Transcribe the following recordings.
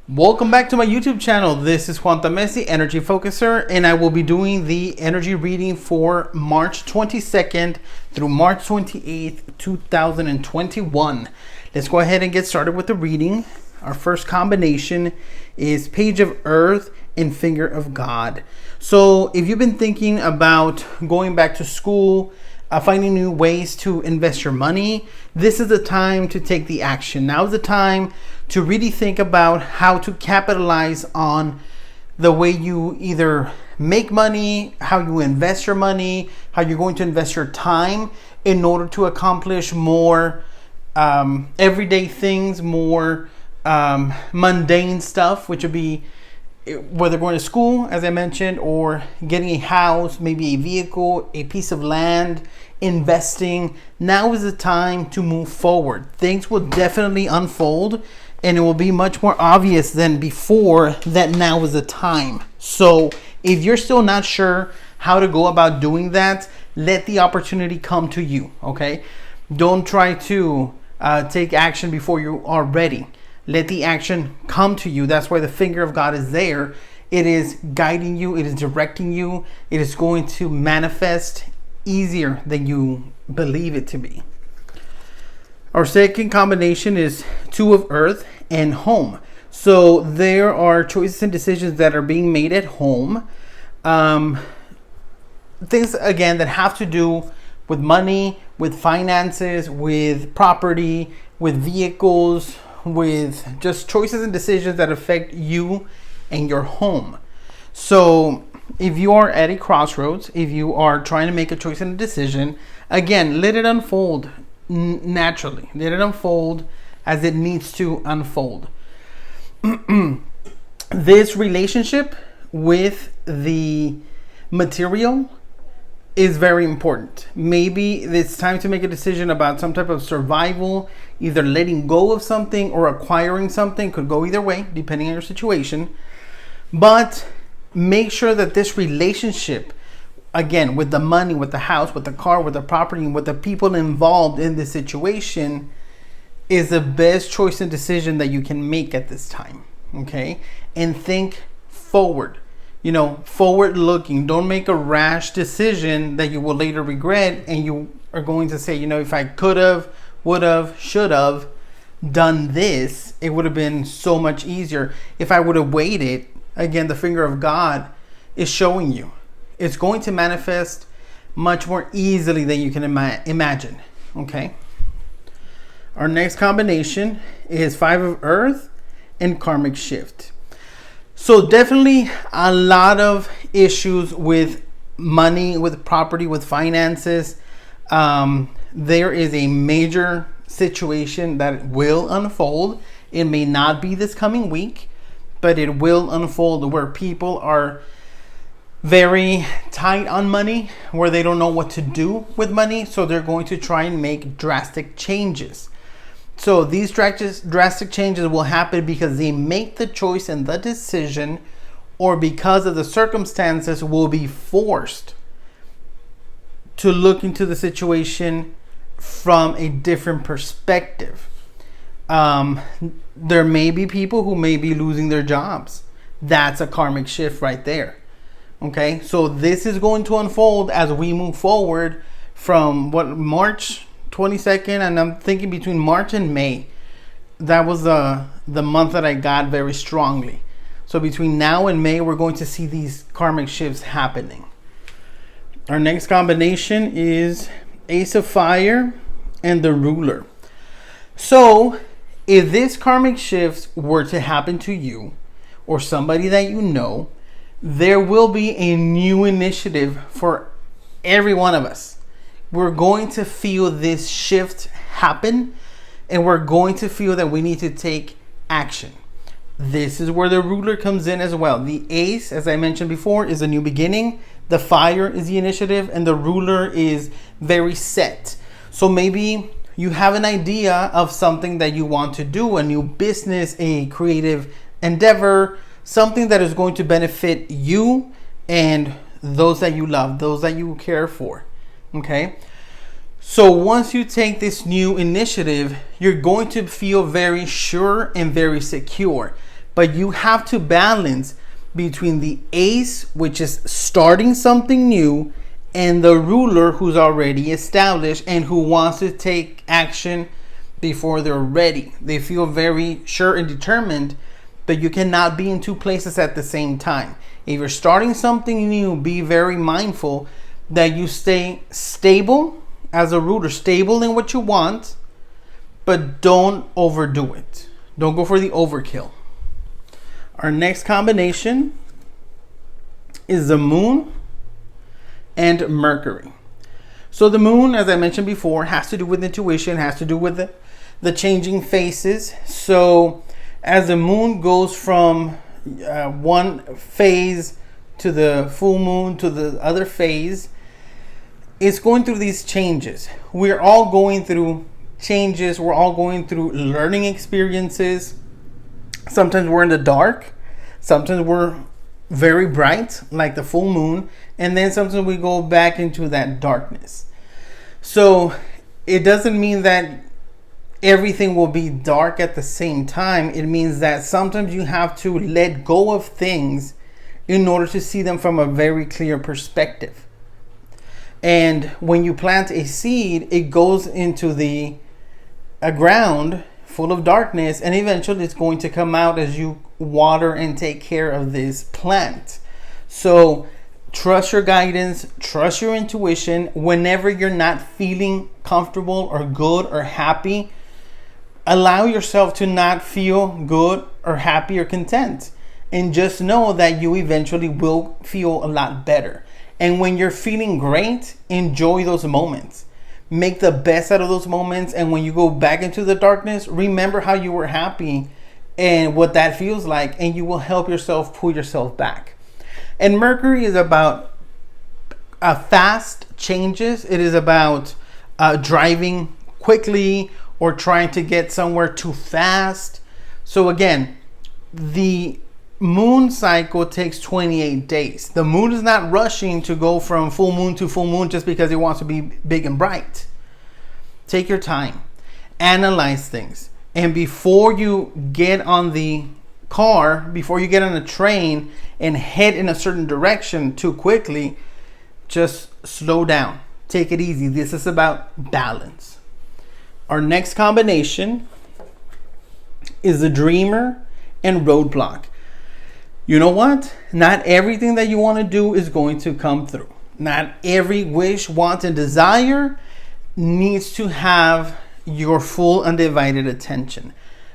Welcome back to my YouTube channel. This is Juan Tamesi, Energy Focuser, and I will be doing the energy reading for March 22nd through March 28th, 2021. Let's go ahead and get started with the reading. Our first combination is Page of Earth and Finger of God. So if you've been thinking about going back to school, finding new ways to invest your money, this is the time to take the action. Now is the time to really think about how to capitalize on the way you either make money, how you invest your money, how you're going to invest your time in order to accomplish more everyday things, more mundane stuff, which would be whether going to school, as I mentioned, or getting a house, maybe a vehicle, a piece of land, investing. Now is the time to move forward. Things will definitely unfold, and it will be much more obvious than before that now is the time. So if you're still not sure how to go about doing that, let the opportunity come to you, okay? Don't try to take action before you are ready. Let the action come to you. That's why the finger of God is there. It is guiding you. It is directing you. It is going to manifest easier than you believe it to be. Our second combination is Two of Earth and Home. So there are choices and decisions that are being made at home. Things, again, that have to do with money, with finances, with property, with vehicles, with just choices and decisions that affect you and your home. So if you are at a crossroads, if you are trying to make a choice and a decision, again, let it unfold naturally. Let it unfold as it needs to unfold. This relationship with the material is very important. Maybe it's time to make a decision about some type of survival, either letting go of something or acquiring something. Could go either way, depending on your situation. But make sure that this relationship, again, with the money, with the house, with the car, with the property, and with the people involved in this situation, is the best choice and decision that you can make at this time. Okay? And think forward. Forward looking. Don't make a rash decision that you will later regret, and you are going to say, if I could have, would have, should have done this, it would have been so much easier. If I would have waited, again, the finger of God is showing you. It's going to manifest much more easily than you can imagine. Okay? Our next combination is Five of Earth and Karmic Shift. So definitely a lot of issues with money, with property, with finances. There is a major situation that will unfold. It may not be this coming week, but it will unfold where people are very tight on money, where they don't know what to do with money. So they're going to try and make drastic changes. So these drastic changes will happen because they make the choice and the decision, or because of the circumstances will be forced to look into the situation from a different perspective. There may be people who may be losing their jobs. That's a karmic shift right there. Okay, so this is going to unfold as we move forward from March 22nd, and I'm thinking between March and May. That was the month that I got very strongly. So between now and May, we're going to see these karmic shifts happening. Our next combination is Ace of Fire and the Ruler. So if this karmic shift were to happen to you or somebody that you know, there will be a new initiative for every one of us. We're going to feel this shift happen, and we're going to feel that we need to take action. This is where the Ruler comes in as well. The Ace, as I mentioned before, is a new beginning. The Fire is the initiative, and the Ruler is very set. So maybe you have an idea of something that you want to do, a new business, a creative endeavor, something that is going to benefit you and those that you love, those that you care for. Okay, so once you take this new initiative, you're going to feel very sure and very secure. But you have to balance between the ace, which is starting something new, and the ruler, who's already established and who wants to take action before they're ready. They feel very sure and determined, but you cannot be in two places at the same time. If you're starting something new, be very mindful that you stay stable as a ruler, stable in what you want, but don't overdo it. Don't go for the overkill. Our next combination is the moon and Mercury. So the moon, as I mentioned before, has to do with intuition, has to do with the changing phases. So as the moon goes from one phase to the full moon to the other phase, it's going through these changes. We're all going through changes. We're all going through learning experiences. Sometimes we're in the dark. Sometimes we're very bright, like the full moon. And then sometimes we go back into that darkness. So it doesn't mean that everything will be dark at the same time. It means that sometimes you have to let go of things in order to see them from a very clear perspective. And when you plant a seed, it goes into a ground full of darkness, and eventually it's going to come out as you water and take care of this plant. So trust your guidance, trust your intuition. Whenever you're not feeling comfortable or good or happy, allow yourself to not feel good or happy or content, and just know that you eventually will feel a lot better. And when you're feeling great, enjoy those moments. Make the best out of those moments. And when you go back into the darkness, remember how you were happy and what that feels like, and you will help yourself pull yourself back. And Mercury is about fast changes. It is about driving quickly or trying to get somewhere too fast. So again, the moon cycle takes 28 days. The moon is not rushing to go from full moon to full moon just because it wants to be big and bright. Take your time, analyze things, and before you get on the car, before you get on a train and head in a certain direction too quickly, just slow down. Take it easy. This is about balance. Our next combination is the Dreamer and Roadblock. You know what? Not everything that you want to do is going to come through. Not every wish, want, and desire needs to have your full undivided attention.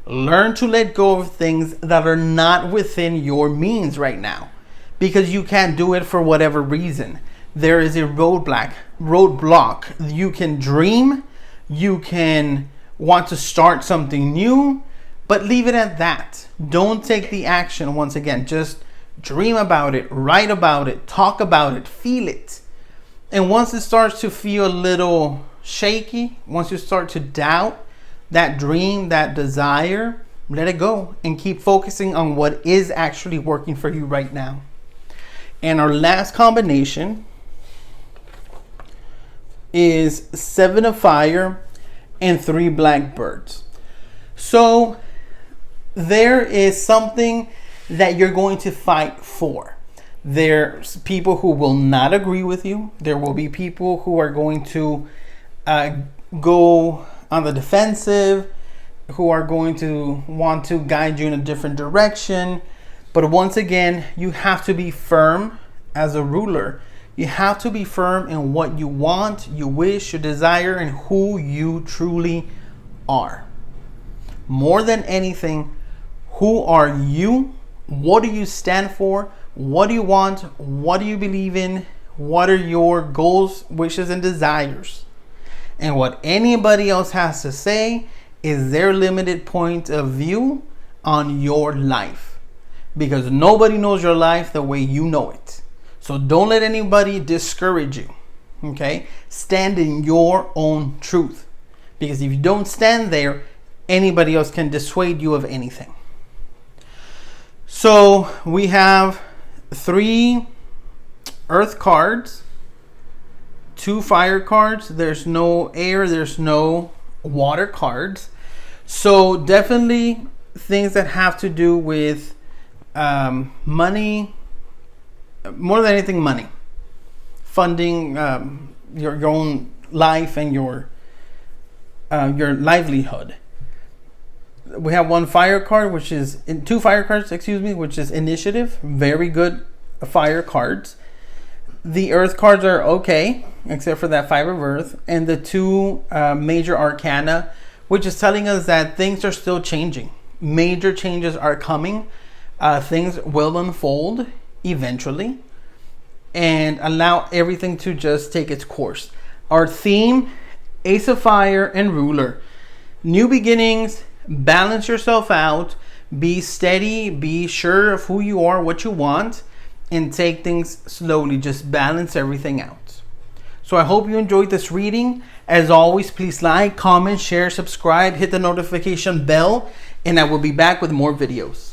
Learn to let go of things that are not within your means right now, because you can't do it for whatever reason. There is a roadblock. You can dream, you can want to start something new, but leave it at that. Don't take the action. Once again, just dream about it, write about it, talk about it, feel it. And once it starts to feel a little shaky, once you start to doubt that dream, that desire, let it go and keep focusing on what is actually working for you right now. And our last combination is 7 of Fire and 3 Blackbirds. So there is something that you're going to fight for. There's people who will not agree with you. There will be people who are going to go on the defensive, who are going to want to guide you in a different direction. But once again, you have to be firm as a ruler. You have to be firm in what you want, you wish, you desire, and who you truly are. More than anything, who are you? What do you stand for? What do you want? What do you believe in? What are your goals, wishes, and desires? And what anybody else has to say is their limited point of view on your life. Because nobody knows your life the way you know it. So don't let anybody discourage you. Okay? Stand in your own truth. Because if you don't stand there, anybody else can dissuade you of anything. So we have 3 earth cards, 2 fire cards. There's no air, there's no water cards. So definitely things that have to do with money, more than anything, money, funding your own life and your livelihood. We have one fire card, which is two fire cards, which is initiative. Very good fire cards. The earth cards are okay, except for that 5 of earth, and the 2 major arcana, which is telling us that things are still changing. Major changes are coming. Things will unfold eventually, and allow everything to just take its course. Our theme: Ace of Fire and Ruler. New beginnings. Balance yourself out. Be steady. Be sure of who you are, what you want, and take things slowly. Just balance everything out. So I hope you enjoyed this reading. As always, please like, comment, share, subscribe, hit the notification bell, and I will be back with more videos.